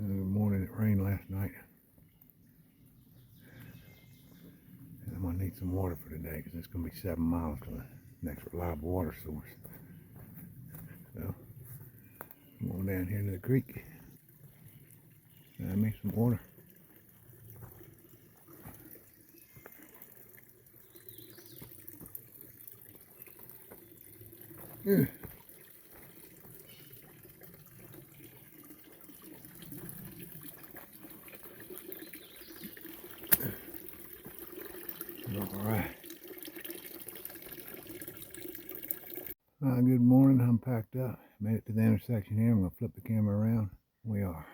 Good morning. It rained last night. And I'm going to need some water for today because it's going to be 7 miles to the next reliable water source. So I'm going down here to the creek. Grab me some water. Yeah. Alright. Good morning. I'm packed up. Made it to the intersection here. I'm going to flip the camera around. We are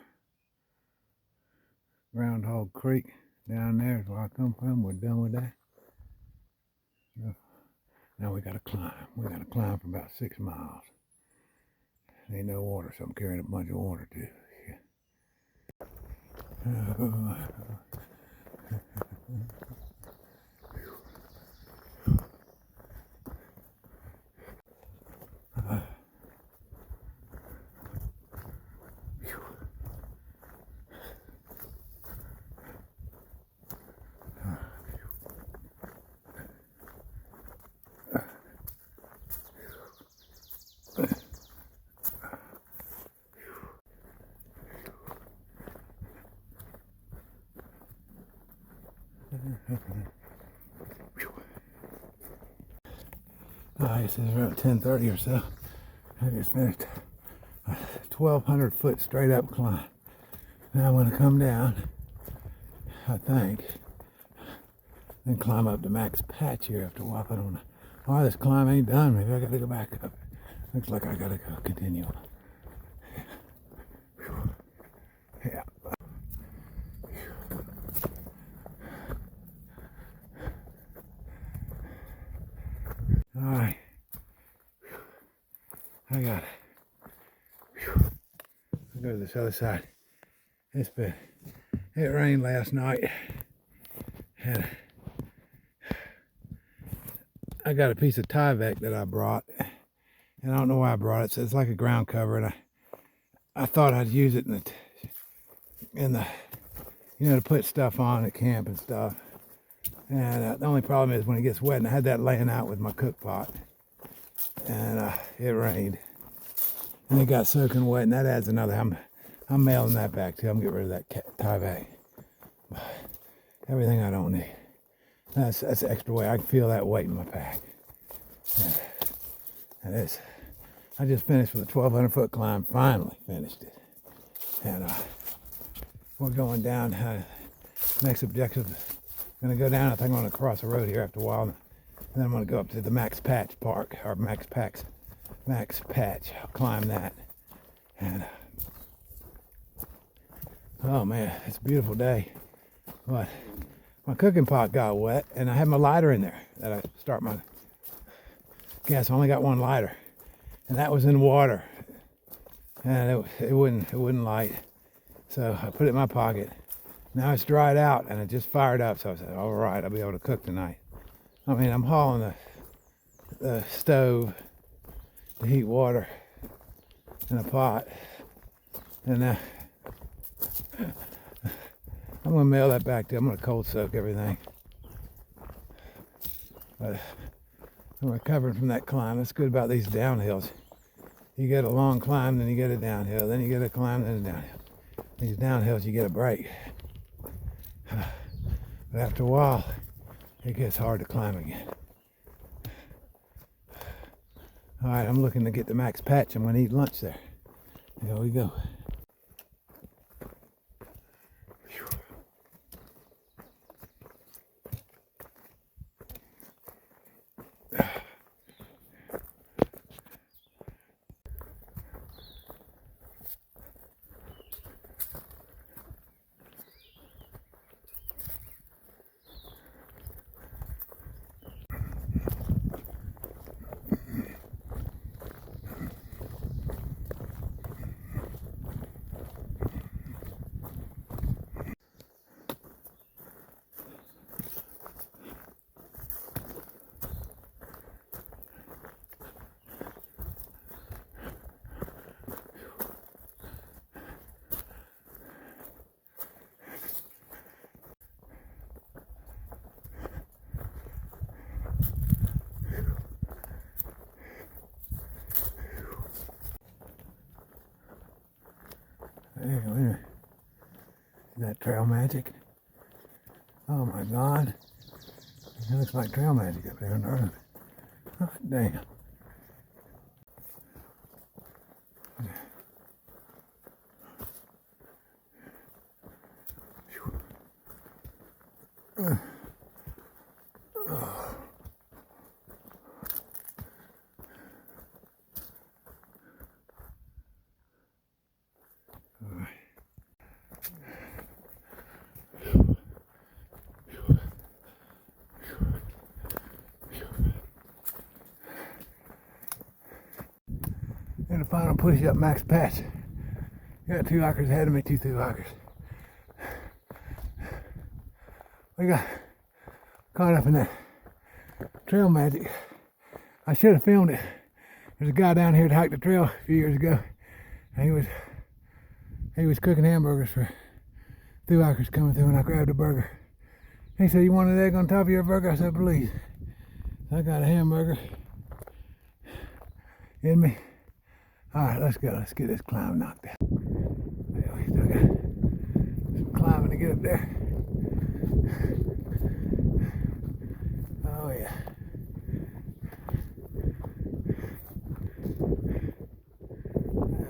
Groundhog Creek down there is where I come from. We're done with that. Now we got to climb. We got to climb for about 6 miles. Ain't no water, so I'm carrying a bunch of water too. Yeah. This is around 10:30 or so. I just finished a 1,200 foot straight up climb. Now I'm going to come down, I think, then climb up the max patch here after a while. I don't know. Oh, this climb ain't done. Maybe I got to go back up. Looks like I got to go continue. Yeah. All right. I got it. I'll go to this other side. It rained last night. And I got a piece of Tyvek that I brought. And I don't know why I brought it. So it's like a ground cover. And I thought I'd use it in the to put stuff on at camp and stuff. And the only problem is when it gets wet, and I had that laying out with my cook pot, and it rained, and it got soaking wet, and that adds another. I'm mailing that back too. I'm getting rid of that tie bag. Everything I don't need. That's extra weight. I can feel that weight in my pack. And I just finished with a 1,200 foot climb. Finally finished it, and we're going down. Next objective. I'm going to go down. I think I'm going to cross the road here after a while. And then I'm going to go up to the Max Patch Park, or Max Patch. I'll climb that. And, oh man, it's a beautiful day. But my cooking pot got wet, and I had my lighter in there that I start my gas. I only got one lighter, and that was in water. And it wouldn't light. So I put it in my pocket. Now it's dried out and it just fired up, so I said, all right, I'll be able to cook tonight. I mean, I'm hauling the stove to heat water in a pot, and I'm gonna mail that back to you. I'm gonna cold soak everything. But I'm recovering from that climb. That's good about these downhills. You get a long climb, then you get a downhill, then you get a climb, then a downhill. These downhills, you get a break. But after a while, it gets hard to climb again. All right, I'm looking to get the Max Patch. I'm going to eat lunch there. There we go. Is that trail magic? Oh my God. It looks like trail magic up there on the road. Oh, damn. And the final push up max patch. Got 2 hikers ahead of me, 2 through hikers. We got caught up in that trail magic. I should have filmed it. There's a guy down here that hiked the trail a few years ago. And he was cooking hamburgers for through hikers coming through, and I grabbed a burger. He said, "You want an egg on top of your burger?" I said, "Please." So I got a hamburger in me. All right, let's go. Let's get this climb knocked out. Yeah, we still got some climbing to get up there. Oh yeah.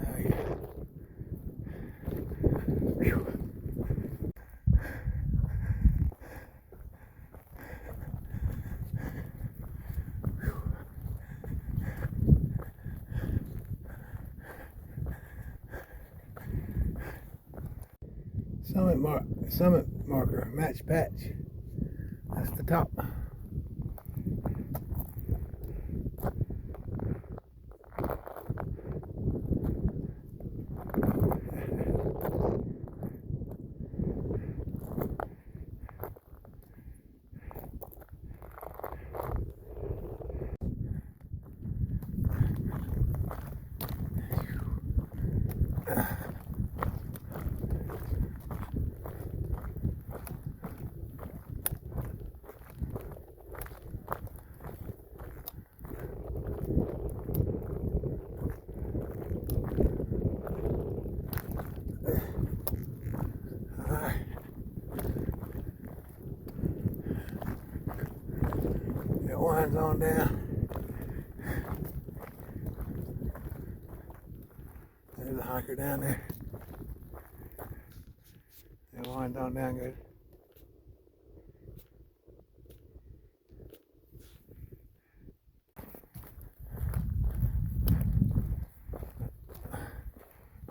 Oh yeah. Whew. Summit marker, match patch. That's the top. It winds on down. There's a hiker down there. It winds on down good.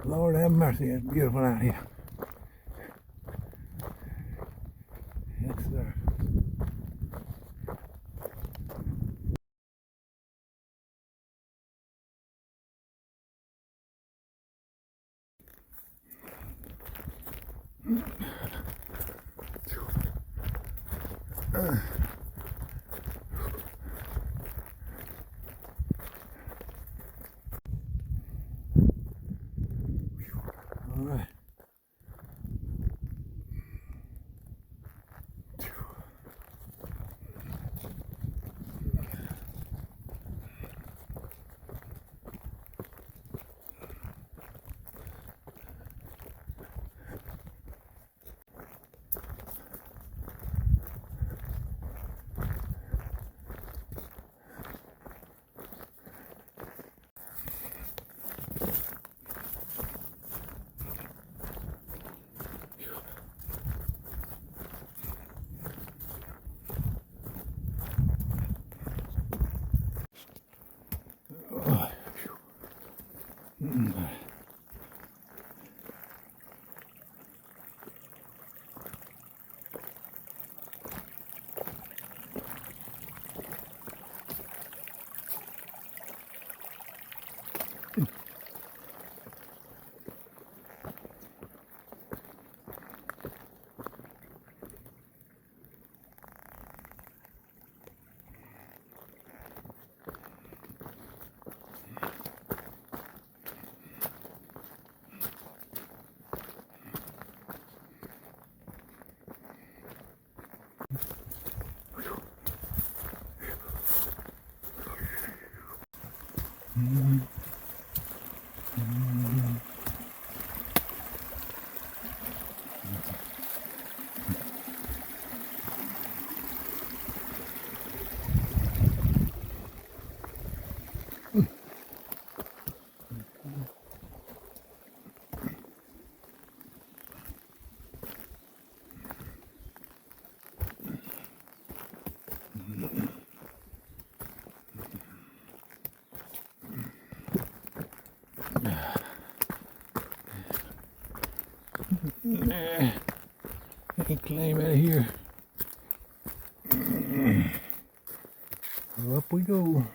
Lord have mercy, it's beautiful out here. Yes, sir. All right. Nah, can't climb out of here. Well, up we go.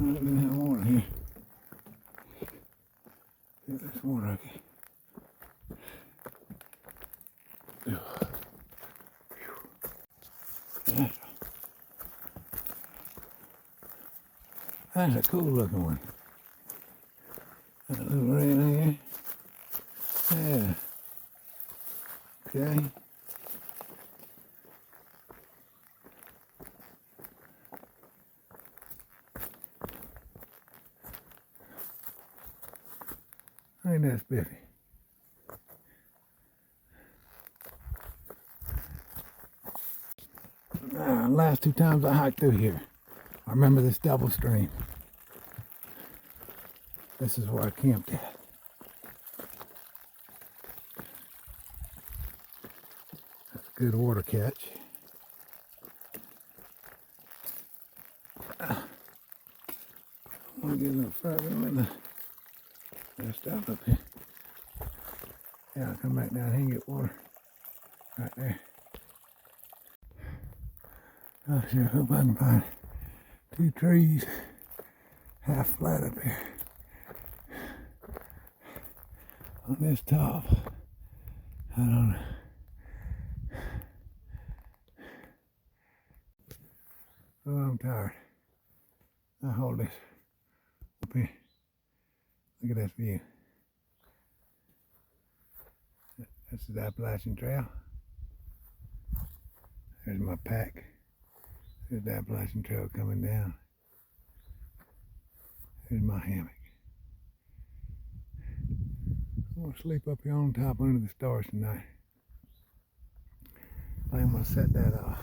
Look at that water here. Look at this water. That's a cool looking one. That little red here. Yeah. Okay. Ain't that spiffy? Last 2 times I hiked through here, I remember this double stream. This is where I camped at. That's a good water catch. I'm gonna get a little further with the stuff up here. Yeah, I'll come back down here and get water. Right there. I sure hope I can find 2 trees half flat up here. On this top. I don't know. Oh, I'm tired. I'll hold this up here. Look at this view. This is the Appalachian Trail. There's my pack. There's the Appalachian Trail coming down. Here's my hammock. I'm gonna sleep up here on top under the stars tonight. I'm gonna set that off.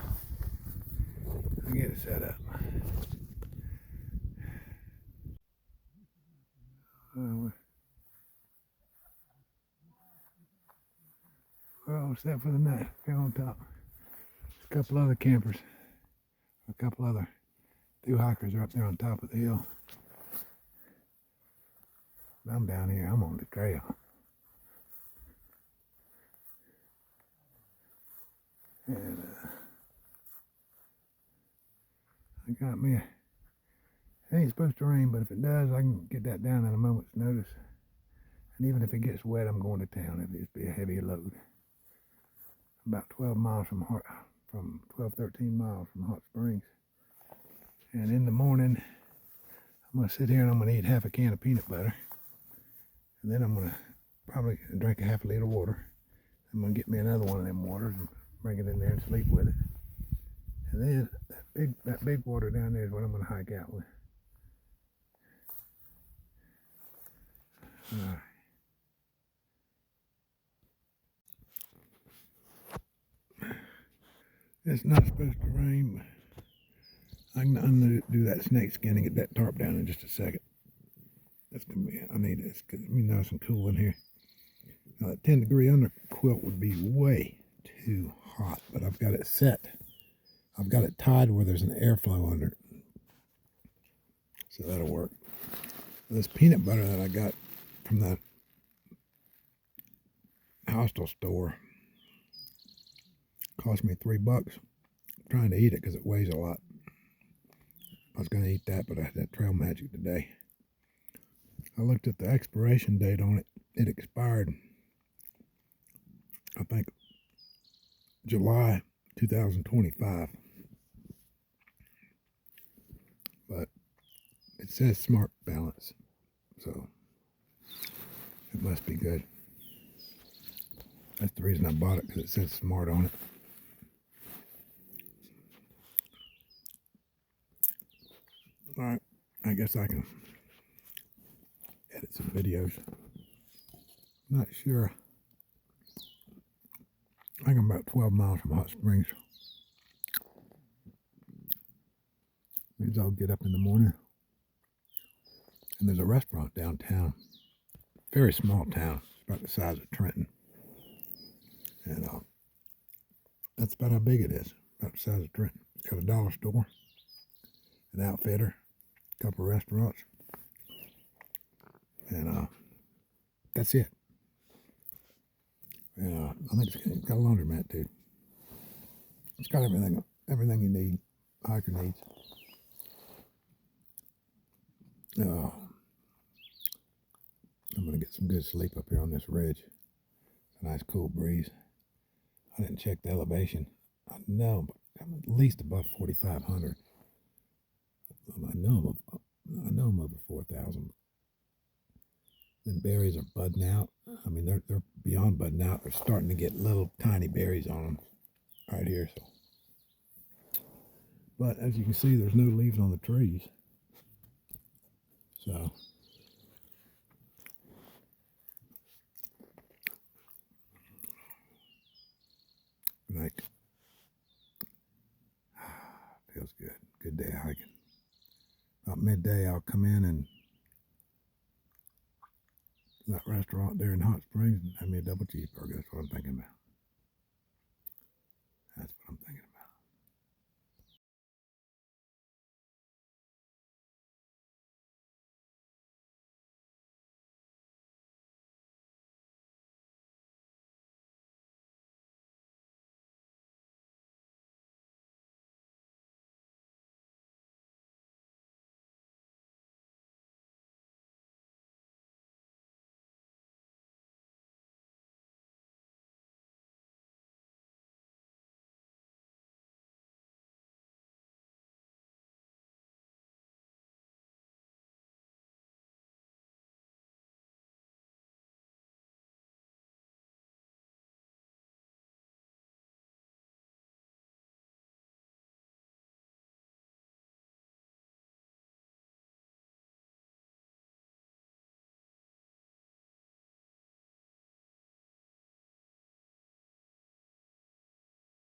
I'll get it set up. We're all set for the night here on top. There's a couple other campers. A couple other thru hikers are up there on top of the hill. I'm down here, I'm on the trail. And I got me it ain't supposed to rain, but if it does, I can get that down in a moment's notice. And even if it gets wet, I'm going to town. It'll just be a heavy load. About 12 miles from 13 miles from Hot Springs. And in the morning, I'm gonna sit here and I'm gonna eat half a can of peanut butter. And then I'm gonna probably drink a half a liter of water. I'm gonna get me another one of them waters and bring it in there and sleep with it. And then that big water down there is what I'm gonna hike out with. All right. It's not supposed to rain, but I can undo that snake skin and get that tarp down in just a second. That's gonna be, I need this because it's gonna be nice and cool in here. Now that 10-degree under quilt would be way too hot, but I've got it set. I've got it tied where there's an airflow under it. So that'll work. This peanut butter that I got from the hostel store cost me $3. I'm trying to eat it because it weighs a lot. I was going to eat that, but I had that Trail Magic today. I looked at the expiration date on it. It expired, I think, July 2025. But it says smart balance. So It must be good. That's the reason I bought it, because it says smart on it. Alright, I guess I can edit some videos. Not sure. I think I'm about 12 miles from Hot Springs. Means I'll get up in the morning. And there's a restaurant downtown. Very small town. It's about the size of Trenton. And that's about how big it is. About the size of Trenton. It's got a dollar store, an outfitter, a couple of restaurants. And that's it. And I think it's got a laundromat too. It's got everything you need, a hiker needs. I'm gonna get some good sleep up here on this ridge. It's a nice cool breeze. I didn't check the elevation. I know, but I'm at least above 4,500. I know I'm over 4,000. Then berries are budding out. I mean, they're beyond budding out. They're starting to get little tiny berries on them right here. So, but as you can see, there's no leaves on the trees. So, like, feels good. Good day hiking. About midday, I'll come in and that restaurant there in Hot Springs and have me a double cheeseburger. That's what I'm thinking about. That's what I'm thinking about.